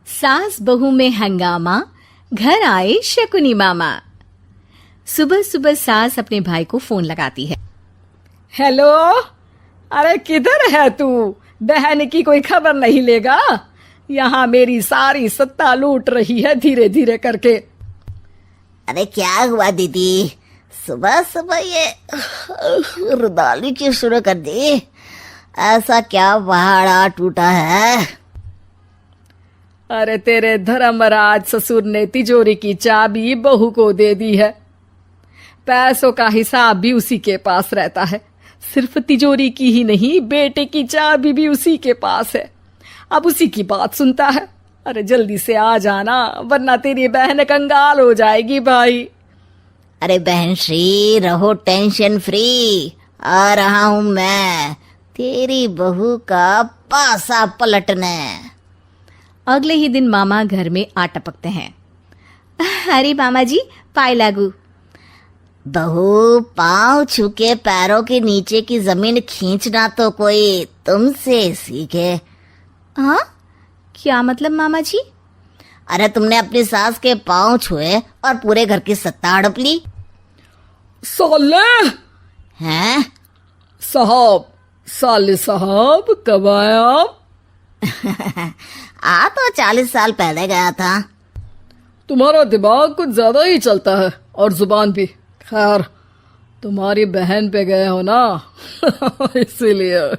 सास बहू में हंगामा, घर आए शकुनी मामा। सुबह सुबह सास अपने भाई को फोन लगाती है। हेलो, अरे किधर है तू? बहन की कोई खबर नहीं लेगा? यहाँ मेरी सारी सत्ता लूट रही है धीरे धीरे करके। अरे क्या हुआ दीदी, सुबह सुबह ये रुदाली क्यों शुरू कर दी? ऐसा क्या पहाड़ा टूटा है? अरे तेरे धर्मराज ससुर ने तिजोरी की चाबी बहू को दे दी है। पैसों का हिसाब भी उसी के पास रहता है। सिर्फ तिजोरी की ही नहीं, बेटे की चाबी भी उसी के पास है। अब उसी की बात सुनता है। अरे जल्दी से आ जाना, वरना तेरी बहन कंगाल हो जाएगी भाई। अरे बहन श्री, रहो टेंशन फ्री, आ रहा हूं मैं तेरी बहू का पासा पलटने। अगले ही दिन मामा घर में आ टपकते हैं। अरे मामा जी, पाए लागू। बहू, पाँव छू के पैरों के नीचे की जमीन खींचना तो कोई तुमसे सीखे। हाँ, क्या मतलब मामा जी? अरे तुमने अपनी सास के पाँव छुए और पूरे घर की सत्ता हड़प ली। साले हैं? साहब, साले साहब कब आए आप? आ तो 40 साल पहले गया था। तुम्हारा दिमाग कुछ ज्यादा ही चलता है और जुबान भी। खैर, तुम्हारी बहन पे गए हो ना इसीलिए।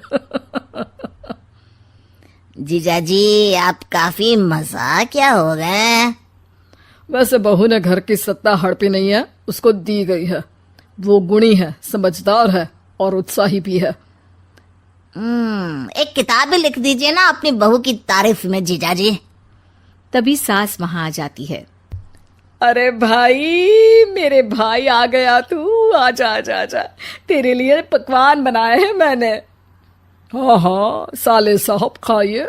जीजाजी, आप काफी मजाकिया हो गए। वैसे बहू ने घर की सत्ता हड़पी नहीं है, उसको दी गई है। वो गुणी है, समझदार है और उत्साही भी है। एक किताब भी लिख दीजिए ना अपनी बहू की तारीफ में जीजाजी। तभी सास वहां आ जाती है। अरे भाई, मेरे भाई आ गया तू। आजा आजा आजा, तेरे लिए पकवान बनाए हैं मैंने। हाँ हाँ साले साहब, खाइए।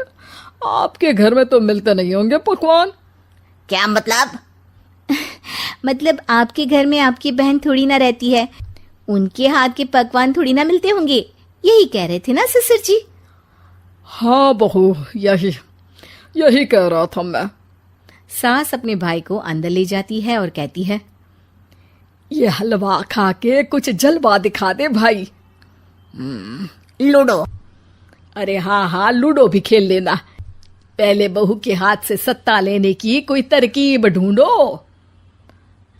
आपके घर में तो मिलते नहीं होंगे पकवान। क्या मतलब? मतलब आपके घर में आपकी बहन थोड़ी ना रहती है, उनके हाथ के पकवान थोड़ी ना मिलते होंगे, यही कह रहे थे ना ससुर जी? हाँ बहू, यही कह रहा था मैं। सास अपने भाई को अंदर ले जाती है और कहती है, ये हलवा खा के कुछ जलवा दिखा दे भाई। लूडो? अरे हाँ हाँ, लूडो भी खेल लेना। पहले बहू के हाथ से सत्ता लेने की कोई तरकीब ढूंढो।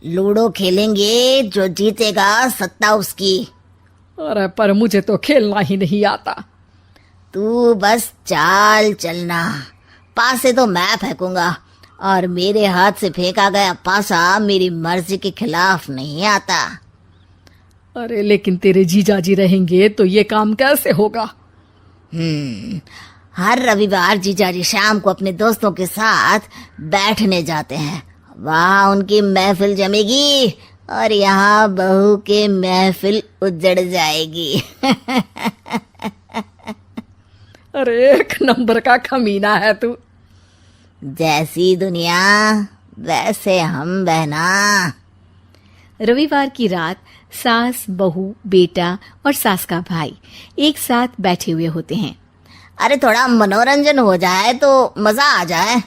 लूडो खेलेंगे, जो जीतेगा सत्ता उसकी। अरे पर मुझे तो खेलना ही नहीं आता। तू बस चाल चलना, पासे तो मैं फेंकूंगा और मेरे हाथ से फेंका गया पासा मेरी मर्जी के खिलाफ नहीं आता। अरे लेकिन तेरे जीजाजी रहेंगे तो ये काम कैसे होगा? हर रविवार जीजाजी शाम को अपने दोस्तों के साथ बैठने जाते हैं। वहाँ उनकी महफिल जमेगी और यहाँ बहू के महफिल उजड़ जाएगी। अरे एक नंबर का कमीना है तू। जैसी दुनिया वैसे हम बहना। रविवार की रात सास, बहू, बेटा और सास का भाई एक साथ बैठे हुए होते हैं। अरे थोड़ा मनोरंजन हो जाए तो मजा आ जाए।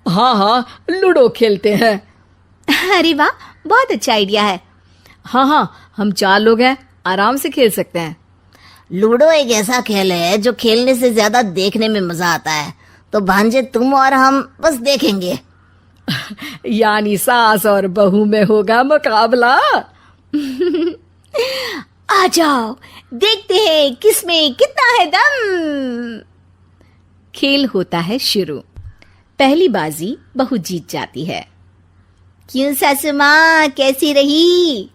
हाँ हाँ, लूडो खेलते हैं। अरे वाह, बहुत अच्छा आइडिया है। हाँ हाँ, हम 4 लोग हैं, आराम से खेल सकते हैं। लूडो एक ऐसा खेल है जो खेलने से ज्यादा देखने में मजा आता है। तो भांजे, तुम और हम बस देखेंगे। यानी सास और बहू में होगा मुकाबला। आ जाओ, देखते हैं किसमें कितना है दम। खेल होता है शुरू। पहली बाजी बहू जीत जाती है। क्यों सासू माँ, कैसी रही?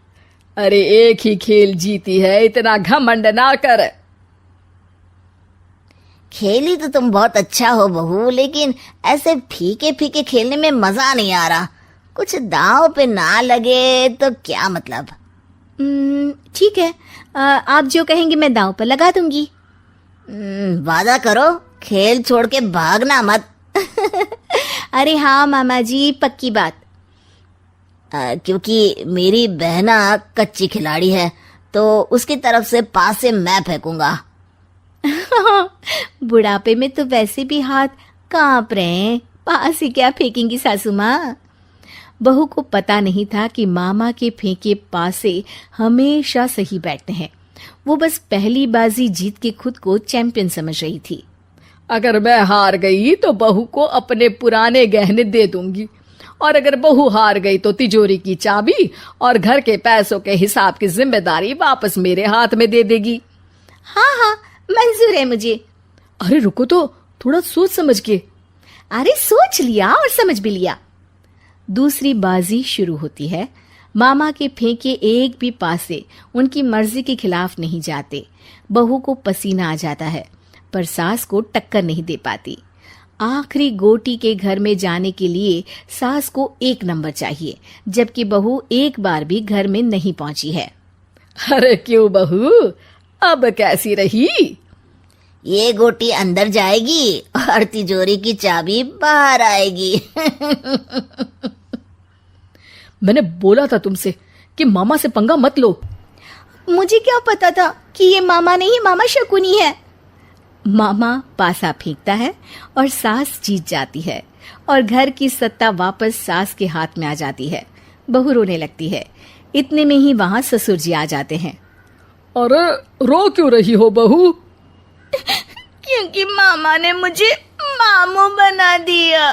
अरे एक ही खेल जीती है, इतना घमंड ना कर। खेली तो तुम बहुत अच्छा हो बहू, लेकिन ऐसे फीके फीके खेलने में मजा नहीं आ रहा। कुछ दांव पे ना लगे तो क्या मतलब? ठीक है, आप जो कहेंगे मैं दांव पर लगा दूंगी। वादा करो, खेल छोड़ के भागना मत। अरे हाँ मामा जी, पक्की बात। क्योंकि मेरी बहना कच्ची खिलाड़ी है, तो उसकी तरफ से पास से मैं फेंकूंगा। बुढ़ापे में तो वैसे भी हाथ कांप रहे हैं, पास ही क्या फेंकेंगी सासू माँ। बहू को पता नहीं था कि मामा के फेंके पासे हमेशा सही बैठते हैं। वो बस पहली बाजी जीत के खुद को चैंपियन समझ रही थी। अगर मैं हार गई तो बहू को अपने पुराने गहने दे दूंगी, और अगर बहू हार गई तो तिजोरी की चाबी और घर के पैसों के हिसाब की जिम्मेदारी वापस मेरे हाथ में दे देगी। हाँ हाँ, मंजूर है मुझे। अरे रुको तो, थोड़ा सोच समझ के। अरे सोच लिया और समझ भी लिया। दूसरी बाजी शुरू होती है। मामा के फेंके एक भी पासे उनकी मर्जी के खिलाफ नहीं जाते। बहू को पसीना आ जाता है, पर सास को टक्कर नहीं दे पाती। आखिरी गोटी के घर में जाने के लिए सास को 1 नंबर चाहिए, जबकि बहू एक बार भी घर में नहीं पहुंची है। अरे क्यों बहू, अब कैसी रही? ये गोटी अंदर जाएगी और तिजोरी की चाबी बाहर आएगी। मैंने बोला था तुमसे कि मामा से पंगा मत लो। मुझे क्या पता था कि ये मामा नहीं, मामा शकुनी है। मामा पासा फेंकता है और सास जीत जाती है और घर की सत्ता वापस सास के हाथ में आ जाती है। बहू रोने लगती है। इतने में ही वहां ससुर जी आ जाते हैं। अरे रो क्यों रही हो बहू? क्योंकि मामा ने मुझे मामू बना दिया।